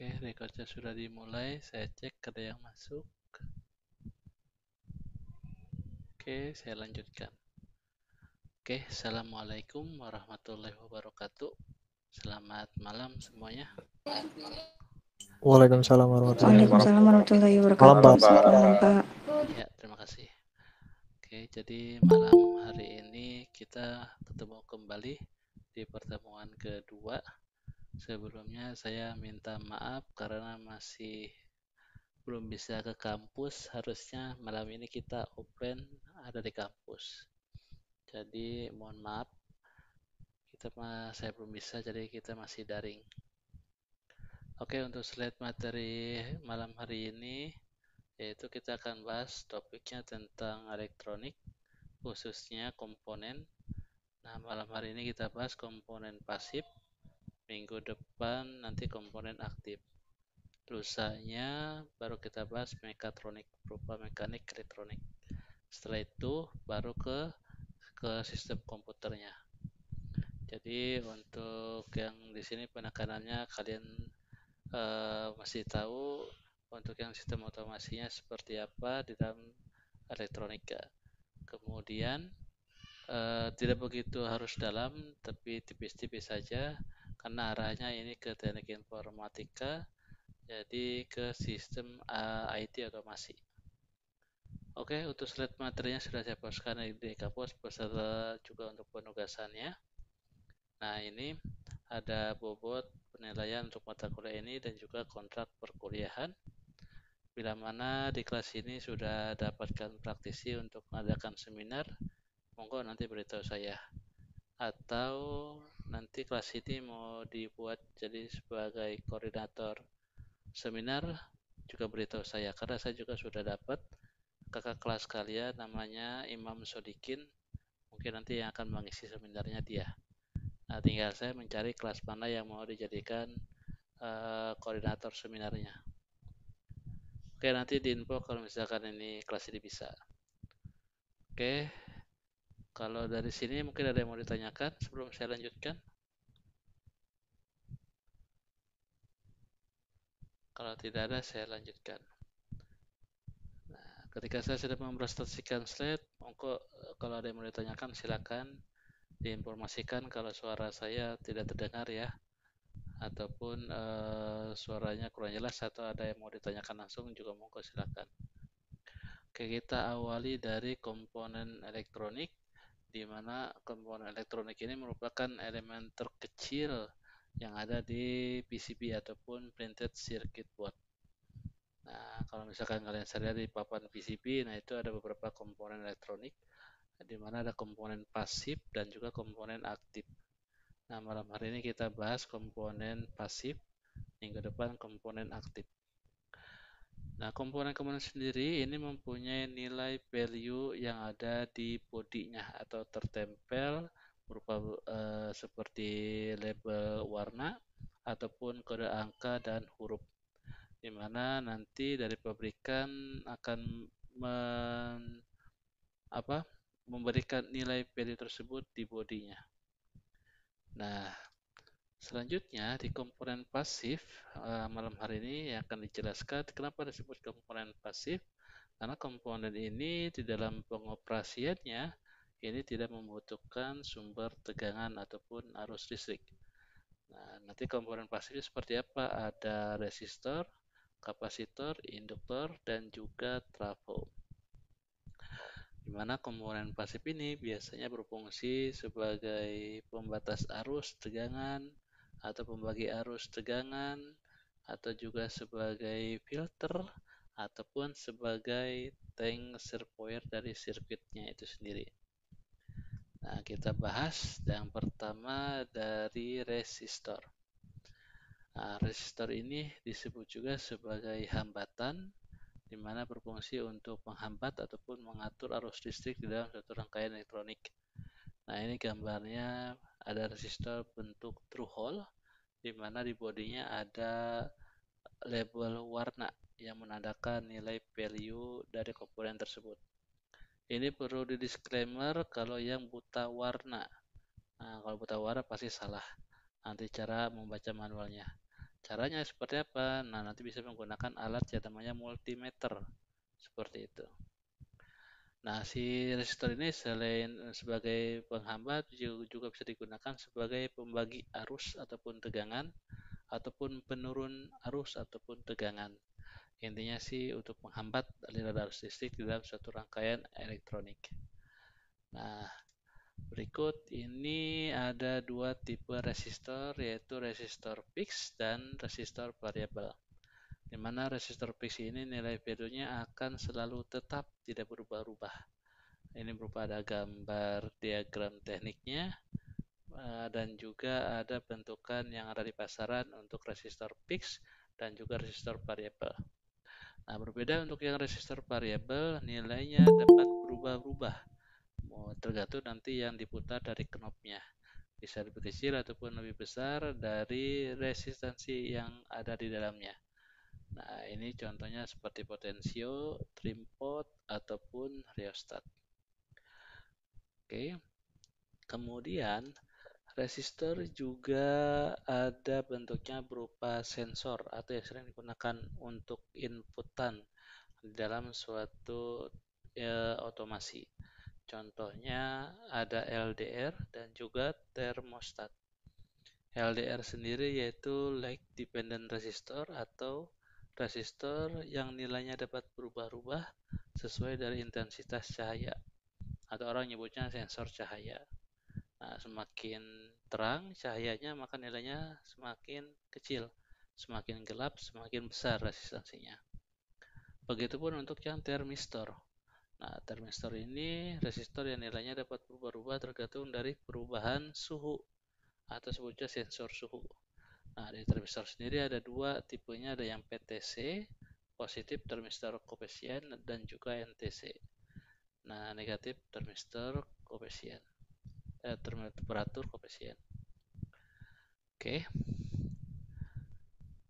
Oke, recordnya sudah dimulai. Saya cek ada yang masuk. Oke, saya lanjutkan. Oke, Assalamualaikum warahmatullahi wabarakatuh. Selamat malam semuanya. Waalaikumsalam warahmatullahi wabarakatuh. Waalaikumsalam warahmatullahi Malam, Pak. wabarakatuh. Malam, Pak. Ya, terima kasih. Oke, jadi malam hari ini kita ketemu kembali di pertemuan kedua. Sebelumnya saya minta maaf karena masih belum bisa ke kampus. Harusnya malam ini kita offline ada di kampus. Jadi mohon maaf, saya belum bisa, jadi kita masih daring. Oke, untuk slide materi malam hari ini, yaitu kita akan bahas topiknya tentang elektronik, khususnya komponen. Nah, malam hari ini kita bahas komponen pasif, minggu depan nanti komponen aktif. Lusanya baru kita bahas mekatronik, berupa mekanik elektronik. Setelah itu baru ke sistem komputernya. Jadi untuk yang di sini penekanannya kalian masih tahu untuk yang sistem otomasinya seperti apa di dalam elektronika. Kemudian tidak begitu harus dalam, tapi tipis-tipis saja karena arahnya ini ke teknik informatika, jadi ke sistem IT otomasi. Oke, untuk slide materinya sudah saya postkan di Kapos beserta juga untuk penugasannya. Nah, ini ada bobot penilaian untuk mata kuliah ini dan juga kontrak perkuliahan. Bila mana di kelas ini sudah dapatkan praktisi untuk mengadakan seminar, monggo nanti beritahu saya. Atau nanti kelas ini mau dibuat jadi sebagai koordinator seminar, juga beritahu saya. Karena saya juga sudah dapat kakak kelas kalian namanya Imam Sodikin, mungkin nanti yang akan mengisi seminarnya dia. Nah, tinggal saya mencari kelas mana yang mau dijadikan koordinator seminarnya. Oke, nanti diinfo kalau misalkan ini kelas ini bisa. Oke, kalau dari sini mungkin ada yang mau ditanyakan sebelum saya lanjutkan. Kalau tidak ada, saya lanjutkan. Nah, ketika saya sudah mempresentasikan slide, kalau ada yang mau ditanyakan silakan diinformasikan kalau suara saya tidak terdengar ya, ataupun suaranya kurang jelas atau ada yang mau ditanyakan langsung juga monggo silakan. Oke, kita awali dari komponen elektronik, di mana komponen elektronik ini merupakan elemen terkecil yang ada di PCB ataupun printed circuit board. Nah, kalau misalkan kalian lihat di papan PCB, nah itu ada beberapa komponen elektronik, di mana ada komponen pasif dan juga komponen aktif. Nah, malam hari ini kita bahas komponen pasif, minggu depan komponen aktif. Nah, komponen-komponen sendiri ini mempunyai nilai value yang ada di bodinya atau tertempel berupa seperti label warna ataupun kode angka dan huruf, di mana nanti dari pabrikan akan memberikan nilai value tersebut di bodinya. Nah, selanjutnya di komponen pasif malam hari ini yang akan dijelaskan kenapa disebut komponen pasif, karena komponen ini di dalam pengoperasiannya ini tidak membutuhkan sumber tegangan ataupun arus listrik. Nah, nanti komponen pasif seperti apa? Ada resistor, kapasitor, induktor, dan juga trafo. Di mana komponen pasif ini biasanya berfungsi sebagai pembatas arus tegangan atau pembagi arus tegangan, atau juga sebagai filter ataupun sebagai tank reservoir dari sirkuitnya itu sendiri. Nah, kita bahas yang pertama dari resistor. Nah, resistor ini disebut juga sebagai hambatan, di mana berfungsi untuk menghambat ataupun mengatur arus listrik di dalam suatu rangkaian elektronik. Nah, ini gambarnya ada resistor bentuk true hole, di mana di bodinya ada label warna yang menandakan nilai value dari komponen tersebut. Ini perlu di disclaimer kalau yang buta warna. Nah, kalau buta warna pasti salah. Nanti cara membaca manualnya. Caranya seperti apa? Nah, nanti bisa menggunakan alat yang namanya multimeter. Seperti itu. Nah, si resistor ini selain sebagai penghambat juga bisa digunakan sebagai pembagi arus ataupun tegangan ataupun penurun arus ataupun tegangan. Intinya sih untuk menghambat aliran arus listrik di dalam suatu rangkaian elektronik. Nah, berikut ini ada dua tipe resistor, yaitu resistor fix dan resistor variabel. Di mana resistor fix ini nilai value-nya akan selalu tetap, tidak berubah-ubah. Ini berupa ada gambar diagram tekniknya dan juga ada bentukan yang ada di pasaran untuk resistor fix dan juga resistor variabel. Nah, berbeda untuk yang resistor variabel, nilainya dapat berubah-ubah tergantung nanti yang diputar dari knobnya. Bisa lebih kecil ataupun lebih besar dari resistansi yang ada di dalamnya. Nah, ini contohnya seperti potensio, trim pot, ataupun rheostat. Oke. Kemudian, resistor juga ada bentuknya berupa sensor atau yang sering digunakan untuk inputan dalam suatu otomasi. Contohnya ada LDR dan juga termostat. LDR sendiri yaitu Light Dependent Resistor atau resistor yang nilainya dapat berubah-ubah sesuai dari intensitas cahaya atau orang nyebutnya sensor cahaya. Nah, semakin terang cahayanya maka nilainya semakin kecil, semakin gelap semakin besar resistansinya. Begitupun untuk yang termistor. Nah, termistor ini resistor yang nilainya dapat berubah-ubah tergantung dari perubahan suhu atau sebutnya sensor suhu. Nah, di termistor sendiri ada dua tipenya, ada yang PTC, positif termistor koefisien, dan juga NTC. Nah, negatif termistor koefisien, temperatur koefisien. Oke.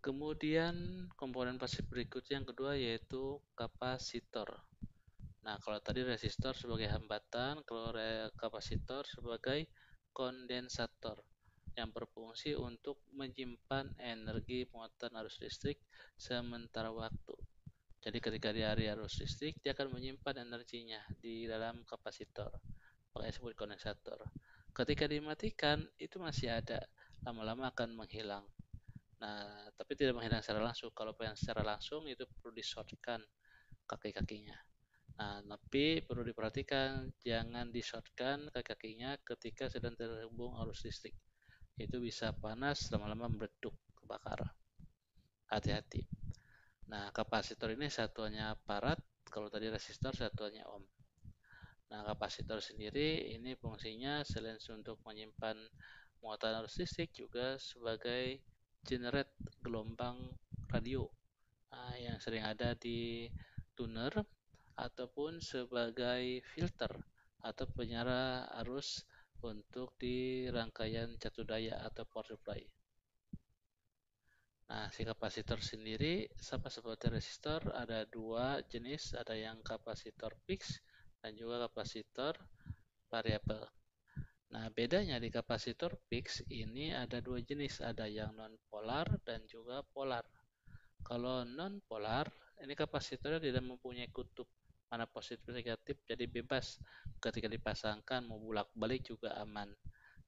Kemudian komponen pasif berikutnya yang kedua yaitu kapasitor. Nah, kalau tadi resistor sebagai hambatan, kalau kapasitor sebagai kondensator yang berfungsi untuk menyimpan energi muatan arus listrik sementara waktu. Jadi ketika di area arus listrik, dia akan menyimpan energinya di dalam kapasitor. Makanya disebut kondensator. Ketika dimatikan, itu masih ada, lama-lama akan menghilang. Nah, tapi tidak menghilang secara langsung. Kalau yang secara langsung itu perlu di-shortkan kaki-kakinya. Nah, tapi perlu diperhatikan jangan di-shortkan kaki-kakinya ketika sedang terhubung arus listrik. Itu bisa panas lama-lama meletup, kebakar. Hati-hati. Nah, kapasitor ini satuannya farad, kalau tadi resistor satuannya ohm. Nah, kapasitor sendiri ini fungsinya selain untuk menyimpan muatan arus listrik juga sebagai generate gelombang radio yang sering ada di tuner ataupun sebagai filter atau penyara arus untuk di rangkaian catu daya atau power supply. Nah, si kapasitor sendiri sama seperti resistor ada dua jenis, ada yang kapasitor fix dan juga kapasitor variabel. Nah, bedanya di kapasitor fix ini ada dua jenis, ada yang non polar dan juga polar. Kalau non polar, ini kapasitornya tidak mempunyai kutub mana positif negatif, jadi bebas ketika dipasangkan mau bolak-balik juga aman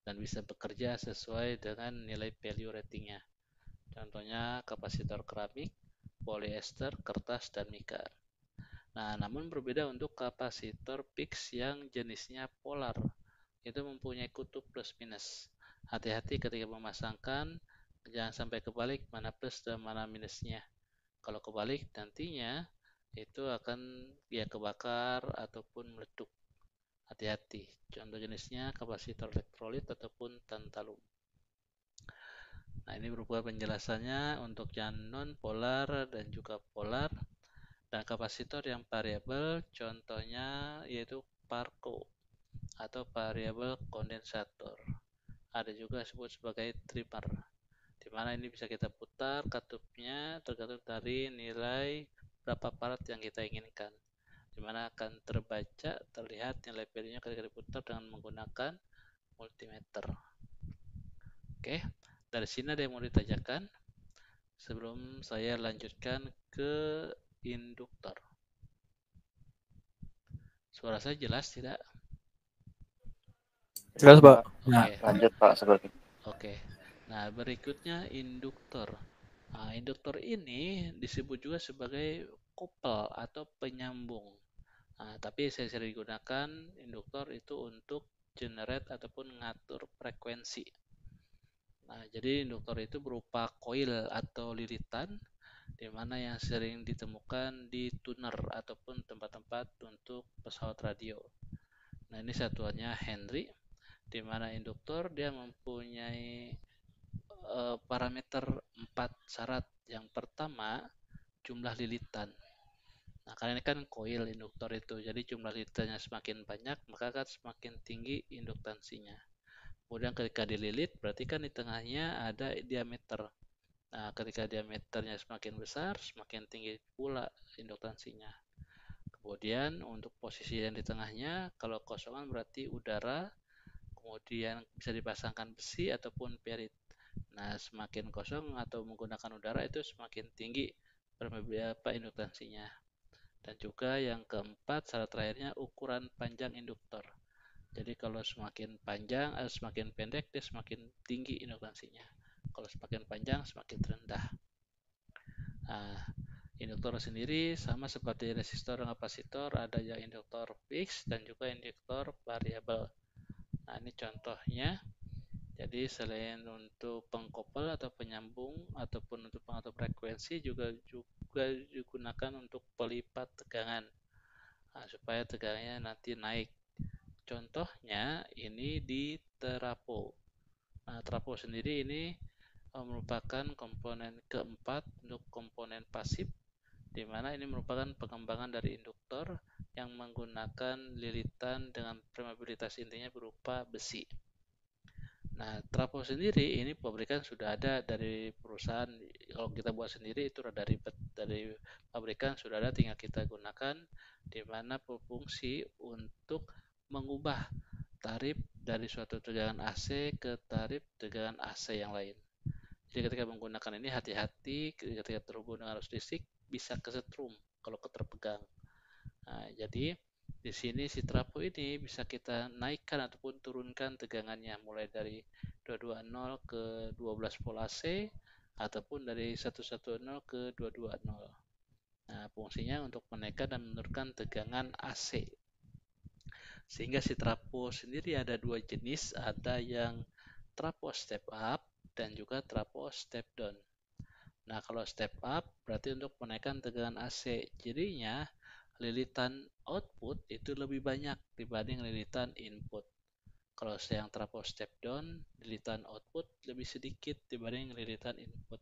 dan bisa bekerja sesuai dengan nilai value ratingnya. Contohnya kapasitor keramik, polyester, kertas, dan mika. Nah, namun berbeda untuk kapasitor fix yang jenisnya polar. Itu mempunyai kutub plus minus. Hati-hati ketika memasangkan, jangan sampai kebalik mana plus dan mana minusnya. Kalau kebalik nantinya itu akan ya kebakar ataupun meletup. Hati-hati. Contoh jenisnya kapasitor elektrolit ataupun tantalum. Nah, ini berupa penjelasannya untuk yang non polar dan juga polar. Dan kapasitor yang variabel contohnya yaitu Parco atau variabel kondensator. Ada juga disebut sebagai trimmer, di mana ini bisa kita putar katupnya tergantung dari nilai berapa farad yang kita inginkan, di mana akan terbaca terlihat nilai value-nya ketika diputar dengan menggunakan multimeter. Oke, dari sini ada yang mau ditanyakan? sebelum saya lanjutkan ke induktor. Suara saya jelas tidak? Jelas, Pak. Oke, Lanjut Pak seperti oke. Nah, berikutnya induktor. Nah, induktor ini disebut juga sebagai kopel atau penyambung. Nah, tapi saya sering gunakan induktor itu untuk generate ataupun ngatur frekuensi. Nah, jadi induktor itu berupa koil atau lilitan di mana yang sering ditemukan di tuner ataupun tempat-tempat untuk pesawat radio. Nah, ini satuannya Henry, di mana induktor dia mempunyai parameter 4 syarat. Yang pertama, jumlah lilitan. Nah, karena ini kan koil induktor itu, jadi jumlah lilitannya semakin banyak, maka kan semakin tinggi induktansinya. Kemudian ketika dililit, berarti kan di tengahnya ada diameter. Nah, ketika diameternya semakin besar, semakin tinggi pula induktansinya. Kemudian untuk posisi yang di tengahnya, kalau kosongan berarti udara, kemudian bisa dipasangkan besi ataupun perit. Nah, semakin kosong atau menggunakan udara itu semakin tinggi induktansinya. Dan juga yang keempat, syarat terakhirnya ukuran panjang induktor. Jadi kalau semakin panjang atau semakin pendek, dia semakin tinggi induktansinya. Kalau semakin panjang, semakin rendah. Nah, induktor sendiri sama seperti resistor dan kapasitor, ada yang induktor fix dan juga induktor variabel. Nah, ini contohnya. Jadi selain untuk pengkoppel atau penyambung ataupun untuk pengatur frekuensi juga digunakan untuk pelipat tegangan. Nah, supaya tegangannya nanti naik. Contohnya ini di trafo. Nah, trafo sendiri ini merupakan komponen keempat untuk komponen pasif, di mana ini merupakan pengembangan dari induktor yang menggunakan lilitan dengan permeabilitas intinya berupa besi. Nah, trafo sendiri ini pabrikan sudah ada dari perusahaan. Kalau kita buat sendiri itu dari pabrikan sudah ada, tinggal kita gunakan, di mana berfungsi untuk mengubah tarif dari suatu tegangan AC ke tarif tegangan AC yang lain. Jadi ketika menggunakan ini hati-hati ketika terhubung dengan arus listrik bisa kesetrum kalau keterpegang. Nah, jadi di sini si trafo ini bisa kita naikkan ataupun turunkan tegangannya mulai dari 220 ke 12 volt AC ataupun dari 110 ke 220. Nah, fungsinya untuk menaikkan dan menurunkan tegangan AC. Sehingga si trafo sendiri ada dua jenis, ada yang trafo step up dan juga trafo step down. Nah, kalau step up berarti untuk menaikkan tegangan AC. Jadinya lilitan output itu lebih banyak dibanding lilitan input. Kalau yang trafo step down, lilitan output lebih sedikit dibanding lilitan input.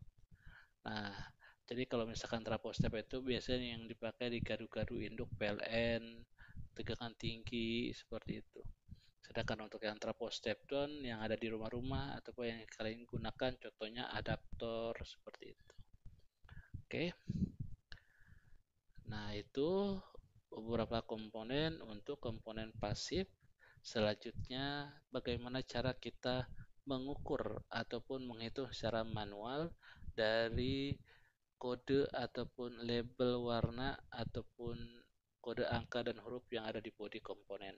Nah, jadi kalau misalkan trafo step itu biasanya yang dipakai di gadu-gadu induk PLN, tegangan tinggi seperti itu. Sedangkan untuk yang trafo step down yang ada di rumah-rumah ataupun yang kalian gunakan contohnya adaptor seperti itu. Oke. Nah, itu beberapa komponen untuk komponen pasif. Selanjutnya, bagaimana cara kita mengukur ataupun menghitung secara manual dari kode ataupun label warna ataupun kode angka dan huruf yang ada di bodi komponen.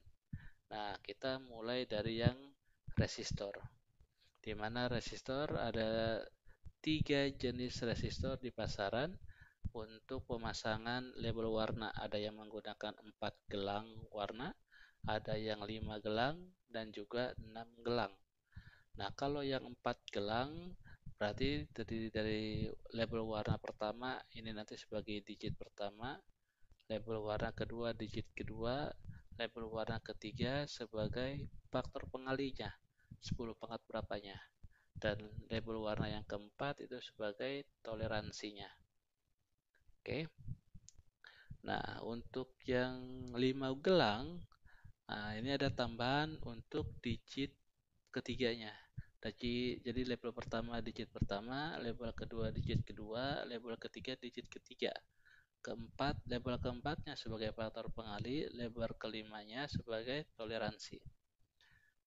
Nah, kita mulai dari yang resistor. Di mana resistor ada 3 jenis resistor di pasaran. Untuk pemasangan label warna ada yang menggunakan 4 gelang warna, ada yang 5 gelang dan juga 6 gelang. Nah, kalau yang 4 gelang berarti terdiri dari label warna pertama ini nanti sebagai digit pertama, label warna kedua digit kedua, label warna ketiga sebagai faktor pengalinya 10 pangkat berapanya, dan label warna yang keempat itu sebagai toleransinya. Oke. Nah, untuk yang 5 gelang, nah ini ada tambahan untuk digit ketiganya. Jadi label pertama digit pertama, label kedua digit kedua, label ketiga digit ketiga. Label keempatnya sebagai faktor pengali, label kelimanya sebagai toleransi.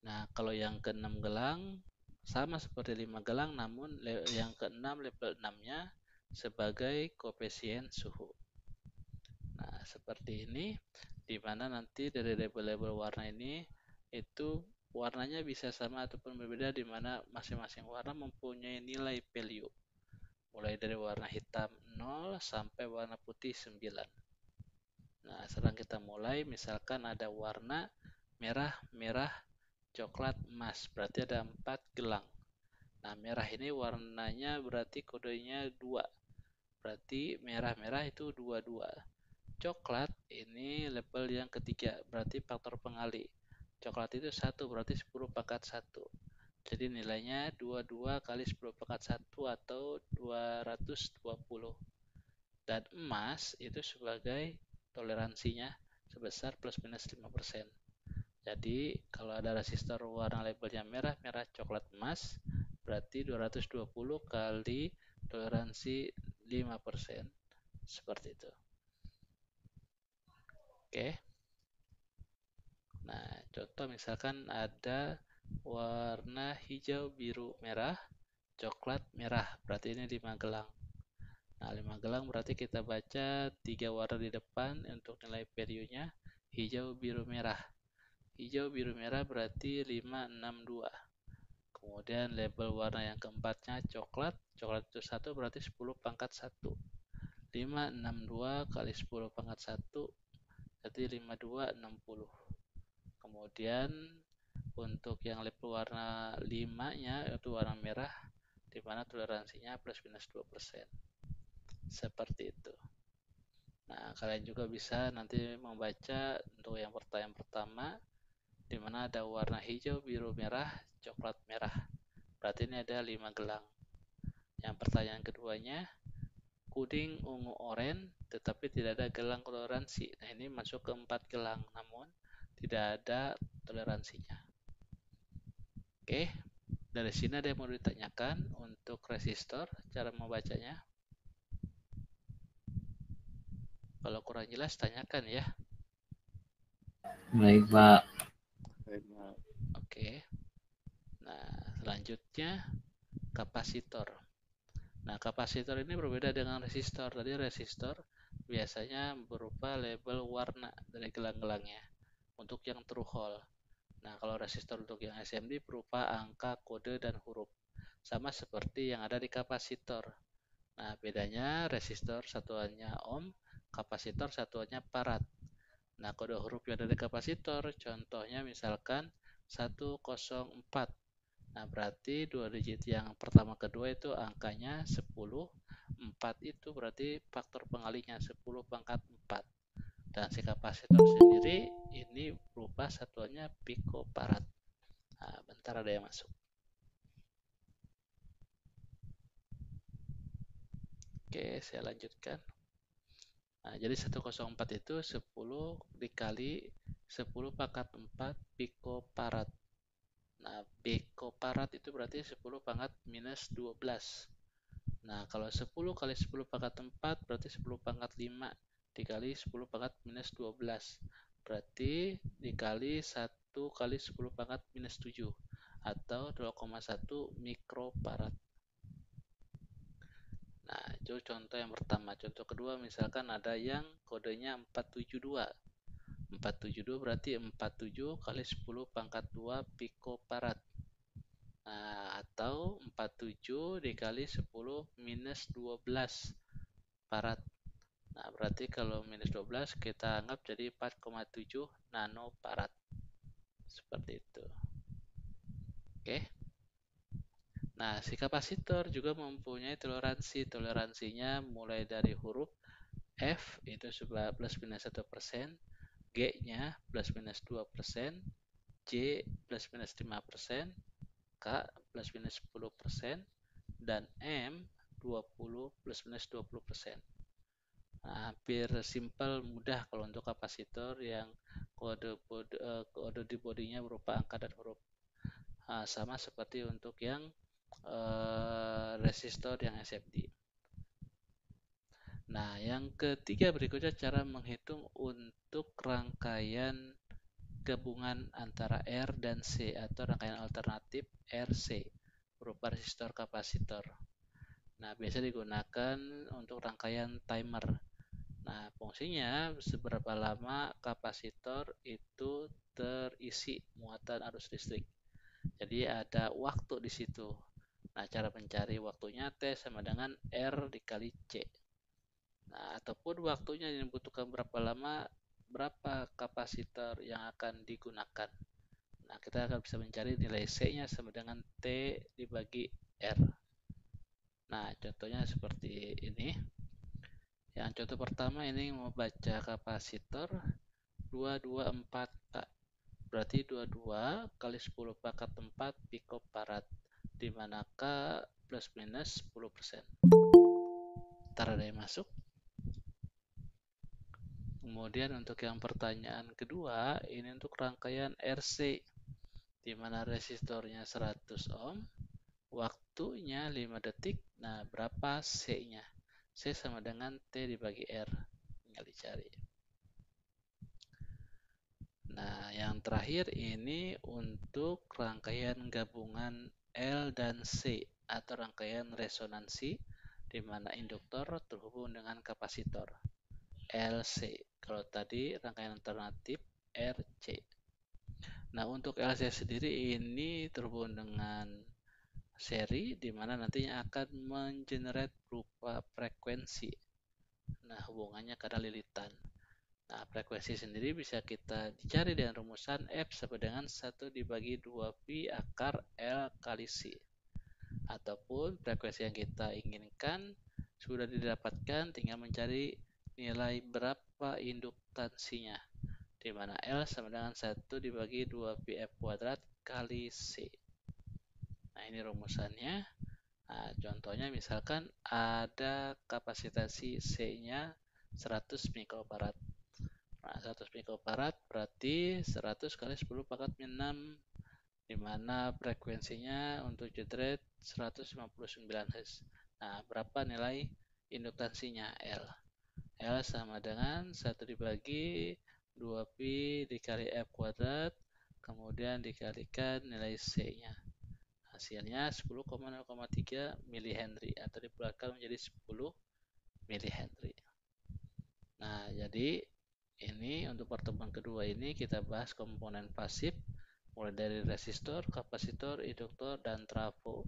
Nah, kalau yang keenam gelang, sama seperti 5 gelang, namun yang keenam label 6-nya sebagai koefisien suhu. Nah, seperti ini, di mana nanti dari label-label warna ini itu warnanya bisa sama ataupun berbeda, di mana masing-masing warna mempunyai nilai value. Mulai dari warna hitam 0 sampai warna putih 9. Nah, sekarang kita mulai, misalkan ada warna merah, merah, coklat, emas, berarti ada 4 gelang. Nah, merah ini warnanya berarti kodenya 2, berarti merah-merah itu 22. Coklat ini label yang ketiga, berarti faktor pengali. Coklat itu 1, berarti 10 pangkat 1. Jadi nilainya 22 kali 10 pangkat 1 atau 220. Dan emas itu sebagai toleransinya sebesar plus minus 5%. Jadi kalau ada resistor warna labelnya merah, merah, coklat, emas, berarti 220 kali toleransi 5%. Seperti itu. Oke. Nah, contoh misalkan ada warna hijau, biru, merah, coklat, merah, berarti ini 5 gelang. Nah, 5 gelang berarti kita baca 3 warna di depan untuk nilai value-nya, hijau, biru, merah. Hijau, biru, merah berarti 562. Kemudian label warna yang keempatnya coklat. Coklat itu 1 berarti 10 pangkat 1. 562 kali 10 pangkat 1 berarti 5260. Kemudian untuk yang label warna 5-nya yaitu warna merah, di mana toleransinya plus minus 2%. Seperti itu. Nah, kalian juga bisa nanti membaca untuk yang pertanyaan pertama, di mana ada warna hijau, biru, merah, coklat, merah. Berarti ini ada 5 gelang. Yang pertanyaan keduanya, kuning, ungu, oranye, tetapi tidak ada gelang toleransi. Nah, ini masuk ke 4 gelang, namun tidak ada toleransinya. Oke, dari sini ada yang mau ditanyakan untuk resistor, cara membacanya. Kalau kurang jelas, tanyakan ya. Baik, Pak. Oke. Nah, selanjutnya kapasitor. Nah, kapasitor ini berbeda dengan resistor. Tadi resistor biasanya berupa label warna dari gelang-gelangnya untuk yang true hole. Nah, kalau resistor untuk yang SMD berupa angka, kode, dan huruf. Sama seperti yang ada di kapasitor. Nah, bedanya resistor satuannya ohm, kapasitor satuannya farad. Nah, kode huruf yang ada di kapasitor, contohnya misalkan 104. Nah, berarti dua digit yang pertama kedua itu angkanya 10. 4 itu berarti faktor pengalinya 10 pangkat 4. Dan si kapasitor sendiri ini berupa satuannya picofarad. Nah, bentar ada yang masuk. Oke, saya lanjutkan. Nah, jadi 104 itu 10 dikali 10 pangkat 4 picofarad. Nah, picofarad itu berarti 10 pangkat minus 12. Nah, kalau 10 kali 10 pangkat 4 berarti 10 pangkat 5 dikali 10 pangkat minus 12. Berarti dikali 1 kali 10 pangkat minus 7 atau 0,1 mikrofarad. Nah, itu contoh yang pertama. Contoh kedua misalkan ada yang kodenya 472. 472 berarti 47 kali 10 pangkat 2 picofarad. Nah, atau 47 dikali 10 minus 12 farad. Nah, berarti kalau minus 12 kita anggap jadi 4,7 nanofarad. Seperti itu. Oke. Nah, si kapasitor juga mempunyai toleransi. Toleransinya mulai dari huruf F itu plus minus 1%, G-nya plus minus 2%, J plus minus 5%, K plus minus 10%, dan M 20 plus minus 20%. Nah, hampir simpel, mudah kalau untuk kapasitor yang kode di bodinya berupa angka dan huruf. Nah, sama seperti untuk yang resistor yang SFD. Nah, yang ketiga berikutnya cara menghitung untuk rangkaian gabungan antara R dan C atau rangkaian alternatif RC. berupa resistor kapasitor. Nah, biasa digunakan untuk rangkaian timer. Nah, fungsinya seberapa lama kapasitor itu terisi muatan arus listrik. Jadi ada waktu di situ. Nah, cara mencari waktunya T sama dengan R dikali C. Nah, ataupun waktunya yang dibutuhkan berapa lama, berapa kapasitor yang akan digunakan. Nah, kita akan bisa mencari nilai C-nya sama dengan T dibagi R. Nah, contohnya seperti ini. Yang contoh pertama ini mau baca kapasitor 224 K. Berarti 22 kali 10 pangkat 4 pikofarad. Di mana K plus minus 10%. Ntar ada yang masuk. Kemudian untuk yang pertanyaan kedua, ini untuk rangkaian RC. Di mana resistornya 100 ohm, waktunya 5 detik. Nah, berapa C-nya? C sama dengan T dibagi R. Tinggal dicari. Nah, yang terakhir ini untuk rangkaian gabungan L dan C atau rangkaian resonansi di mana induktor terhubung dengan kapasitor LC. Kalau tadi rangkaian alternatif RC. Nah, untuk LC sendiri ini terhubung dengan seri di mana nantinya akan mengenerate berupa frekuensi. Nah, hubungannya karena lilitan. Nah, frekuensi sendiri bisa kita dicari dengan rumusan F sama dengan 1 dibagi 2 pi akar L kali C. Ataupun frekuensi yang kita inginkan sudah didapatkan, tinggal mencari nilai berapa induktansinya. Di mana L sama dengan 1 dibagi 2 pi F kuadrat kali C. Nah, ini rumusannya. Nah, contohnya misalkan ada kapasitasi C-nya 100 mikrofarad. Nah, 100 mikrofarad berarti 100 kali 10 pangkat 6, di mana frekuensinya untuk jetret 159 Hz. Nah, berapa nilai induktansinya L? L sama dengan 1 dibagi 2 pi dikali F kuadrat, kemudian dikalikan nilai C-nya. Hasilnya 10,0,3 mH atau dibulatkan menjadi 10 mH. Nah, jadi ini untuk pertemuan kedua ini kita bahas komponen pasif mulai dari resistor, kapasitor, induktor, dan trafo,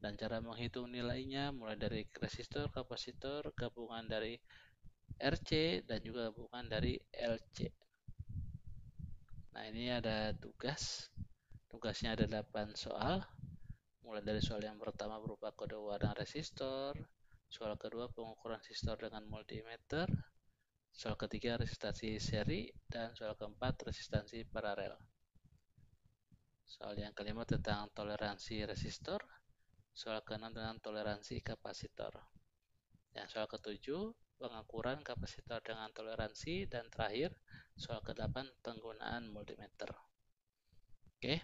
dan cara menghitung nilainya mulai dari resistor, kapasitor, gabungan dari RC dan juga gabungan dari LC. Nah, ini ada tugasnya ada 8 soal, mulai dari soal yang pertama berupa kode warna resistor, soal kedua pengukuran resistor dengan multimeter, soal ketiga resistansi seri, dan soal keempat resistansi paralel. Soal yang kelima tentang toleransi resistor, soal keenam tentang toleransi kapasitor. Dan soal ketujuh pengukuran kapasitor dengan toleransi, dan terakhir soal ke-8 penggunaan multimeter. Oke,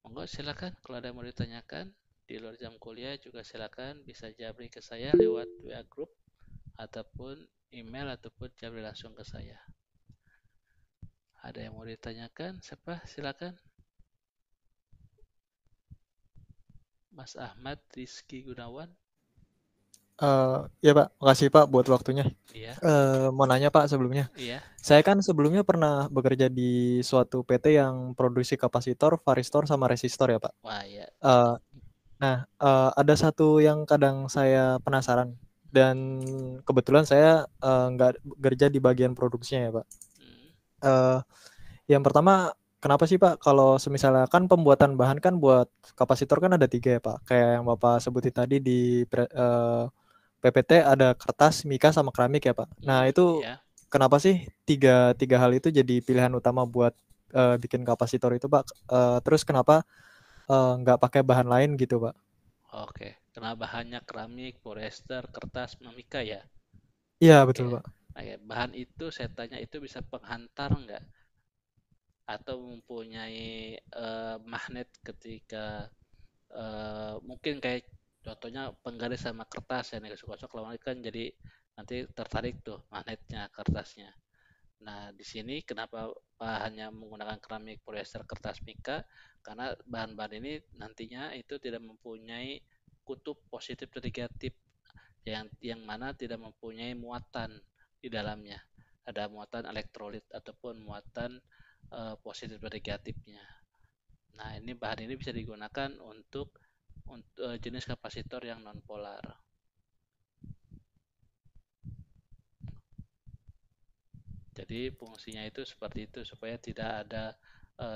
monggo silakan kalau ada yang mau ditanyakan di luar jam kuliah juga silakan bisa jabri ke saya lewat WA group ataupun email ataupun jabri langsung ke saya. Ada yang mau ditanyakan? Siapa? Silakan. Mas Ahmad Rizky Gunawan. Ya Pak, makasih Pak buat waktunya. Iya. Mau nanya Pak sebelumnya. Iya. Saya kan sebelumnya pernah bekerja di suatu PT yang produksi kapasitor, varistor, sama resistor ya Pak. Wah, ya. Ada satu yang kadang saya penasaran dan kebetulan saya nggak kerja di bagian produksinya ya Pak. Uh, yang pertama, kenapa sih Pak kalau semisalnya kan pembuatan bahan kan buat kapasitor kan ada 3 ya Pak. Kayak yang Bapak sebutin tadi di PPT ada kertas, mika, sama keramik ya Pak. Nah itu Ya. kenapa sih tiga hal itu jadi pilihan utama buat bikin kapasitor itu Pak? Terus kenapa nggak pakai bahan lain gitu Pak? Oke. Karena bahannya keramik, polyester, kertas, mika ya. Iya betul Oke. Pak. Oke. Bahan itu saya tanya itu bisa penghantar nggak? Atau mempunyai magnet ketika mungkin kayak contohnya penggaris sama kertas ya nih gosok-gosok lama kan jadi nanti tertarik tuh magnetnya kertasnya. Nah, di sini kenapa bahannya menggunakan keramik, polyester, kertas, mika? Karena bahan-bahan ini nantinya itu tidak mempunyai kutub positif dan negatif, yang mana tidak mempunyai muatan di dalamnya. Ada muatan elektrolit ataupun muatan positif dan negatifnya. Nah, bahan ini bisa digunakan untuk jenis kapasitor yang non polar. Jadi fungsinya itu seperti itu supaya tidak ada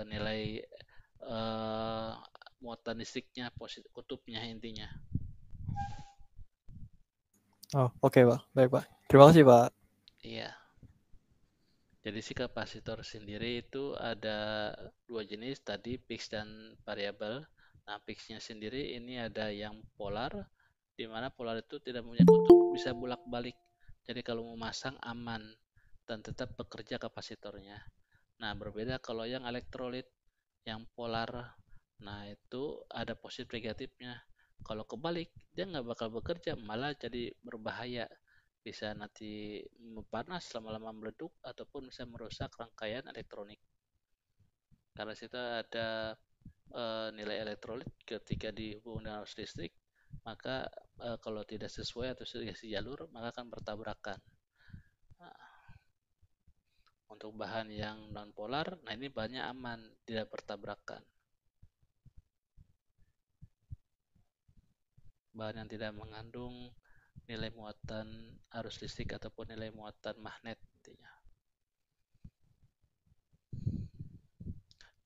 nilai muatan listriknya, kutubnya intinya. Oh, oke, Pak. Baik, Pak. Terima kasih, Pak. Iya. Jadi si kapasitor sendiri itu ada dua jenis tadi, fix dan variabel. Nah, fixnya sendiri ini ada yang polar, di mana polar itu tidak punya kutub, bisa bolak-balik. Jadi kalau mau masang aman dan tetap bekerja kapasitornya. Nah, berbeda kalau yang elektrolit, yang polar, nah itu ada positif negatifnya. Kalau kebalik, dia nggak bakal bekerja, malah jadi berbahaya. Bisa nanti panas lama-lama meleduk ataupun bisa merusak rangkaian elektronik. Karena situ ada nilai elektrolit ketika dihubungkan dengan arus listrik, maka kalau tidak sesuai atau jalur, maka akan bertabrakan. Nah, untuk bahan yang non polar, nah ini bahannya aman, tidak bertabrakan. Bahan yang tidak mengandung nilai muatan arus listrik ataupun nilai muatan magnet intinya.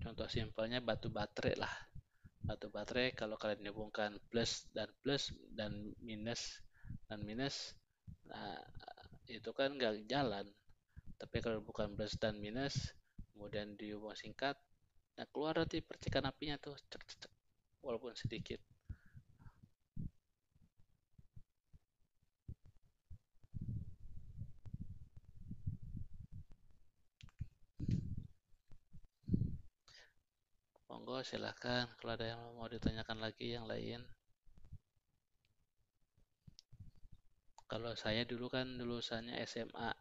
Contoh simpelnya batu baterai lah. Batu baterai kalau kalian hubungkan plus dan minus, nah itu kan nggak jalan. Tapi kalau bukan plus dan minus, kemudian dihubung singkat, nah keluar nanti percikan apinya tuh, cek, cek, cek, walaupun sedikit. Monggo silahkan kalau ada yang mau ditanyakan lagi yang lain. Kalau saya dulu kan lulusannya SMA,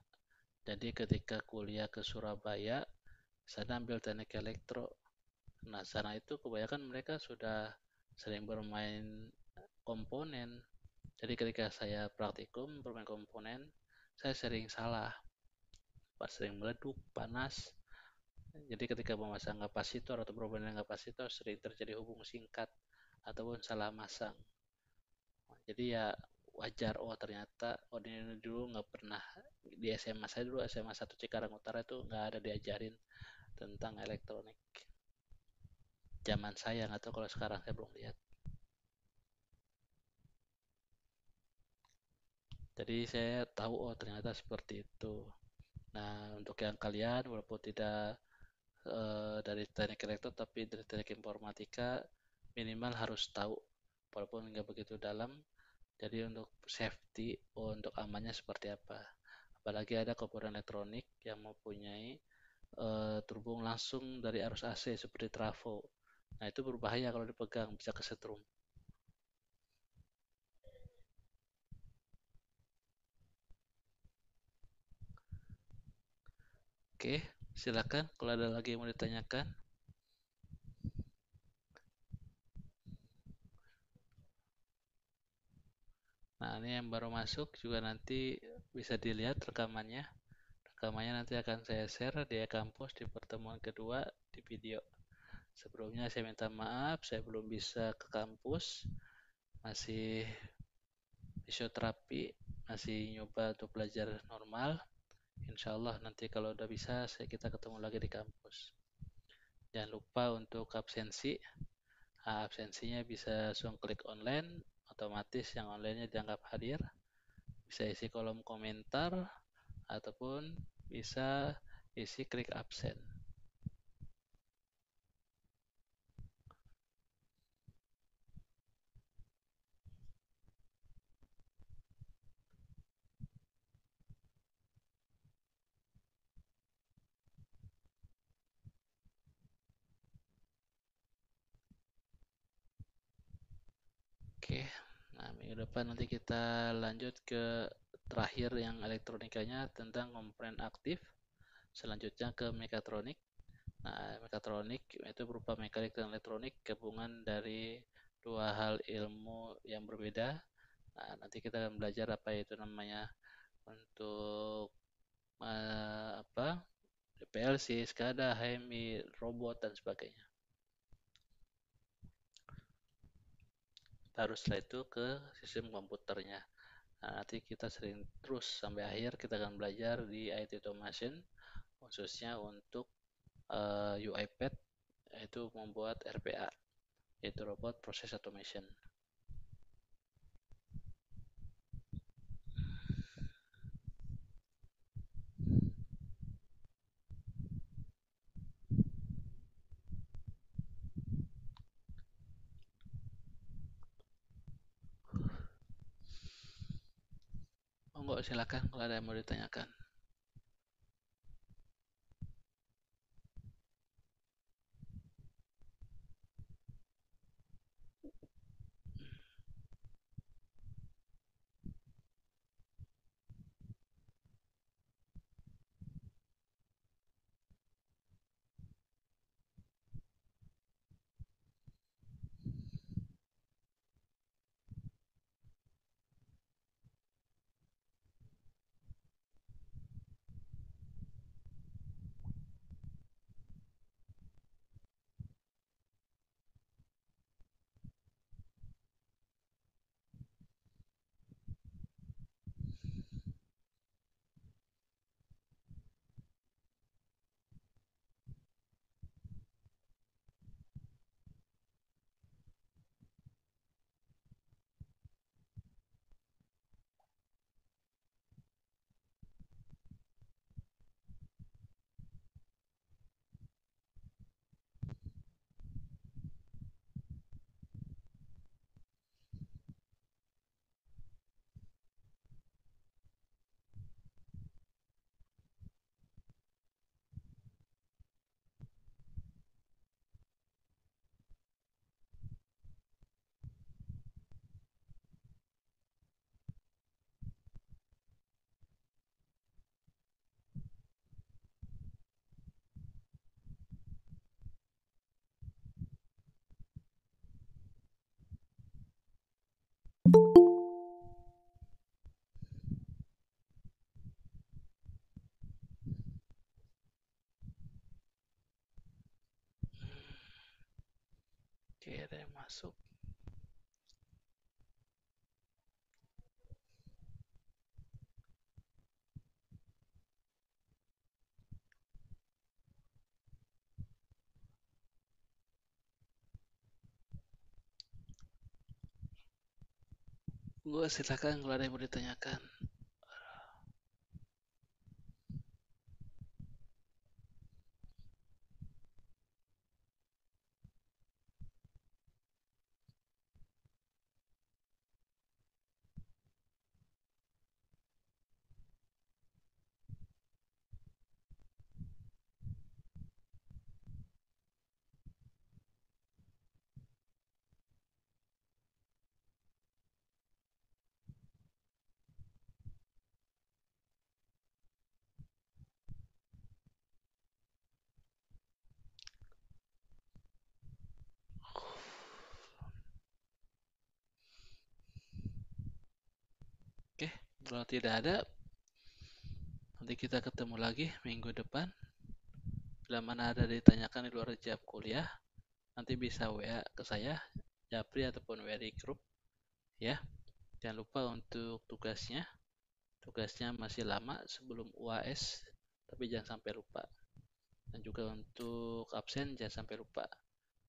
jadi ketika kuliah ke Surabaya, saya ambil teknik elektro. Nah, sana itu kebanyakan mereka sudah sering bermain komponen. Jadi ketika saya praktikum bermain komponen, saya sering salah, pas sering meleduk, panas. Jadi ketika memasang kapasitor atau berhubungan kapasitor sering terjadi hubung singkat ataupun salah masang. Jadi ya wajar, oh ternyata ini dulu nggak pernah di SMA saya dulu, SMA 1 Cikarang Utara itu nggak ada diajarin tentang elektronik. Zaman saya nggak tahu kalau sekarang, saya belum lihat. Jadi saya tahu, oh ternyata seperti itu. Nah, untuk yang kalian walaupun tidak dari teknik elektro tapi dari teknik informatika, minimal harus tahu walaupun nggak begitu dalam. Jadi untuk safety, oh, untuk amannya seperti apa. Apalagi ada komponen elektronik yang mempunyai terhubung langsung dari arus AC seperti trafo. Nah, itu berbahaya kalau dipegang, bisa kesetrum. Oke, silakan kalau ada lagi yang mau ditanyakan. Nah, ini yang baru masuk juga nanti bisa dilihat rekamannya. Rekamannya nanti akan saya share di kampus di pertemuan kedua di video. Sebelumnya saya minta maaf, saya belum bisa ke kampus, masih fisioterapi, masih nyoba untuk belajar normal. Insya Allah nanti kalau udah bisa, kita ketemu lagi di kampus. Jangan lupa untuk absensi. Nah, absensinya bisa langsung klik online, otomatis yang online-nya dianggap hadir. Bisa isi kolom komentar, ataupun bisa isi klik absen. Oke, nah minggu depan nanti kita lanjut ke terakhir yang elektronikanya tentang komponen aktif Selanjutnya ke mekatronik. Nah, mekatronik itu berupa mekanik dan elektronik, gabungan dari dua hal ilmu yang berbeda. Nah, nanti kita akan belajar apa itu namanya untuk PLC, SCADA, HMI, robot dan sebagainya. Baru setelah itu ke sistem komputernya. Nah, nanti kita sering terus sampai akhir kita akan belajar di IT Automation, khususnya untuk UiPath, yaitu membuat RPA, yaitu Robot Process Automation. Monggo silakan kalau ada yang mau ditanyakan. Oke, ada yang masuk. Gue silakan kalau ada yang mau ditanyakan. Oke, kalau tidak ada, nanti kita ketemu lagi minggu depan. Bila mana ada ditanyakan di luar jam kuliah, nanti bisa WA ke saya, Japri ataupun WA di grup. Ya, jangan lupa untuk tugasnya. Tugasnya masih lama sebelum UAS, tapi jangan sampai lupa. Dan juga untuk absen jangan sampai lupa.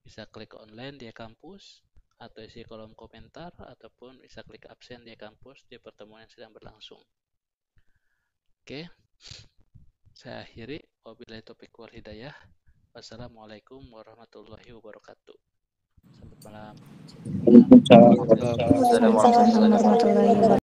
Bisa klik online di kampus, atau isi kolom komentar, ataupun bisa klik absen di kampus di pertemuan yang sedang berlangsung. Oke, saya akhiri. Wabillahi taufiq wal hidayah. Wassalamualaikum warahmatullahi wabarakatuh. Selamat malam. Waalaikumsalam warahmatullahi wabarakatuh.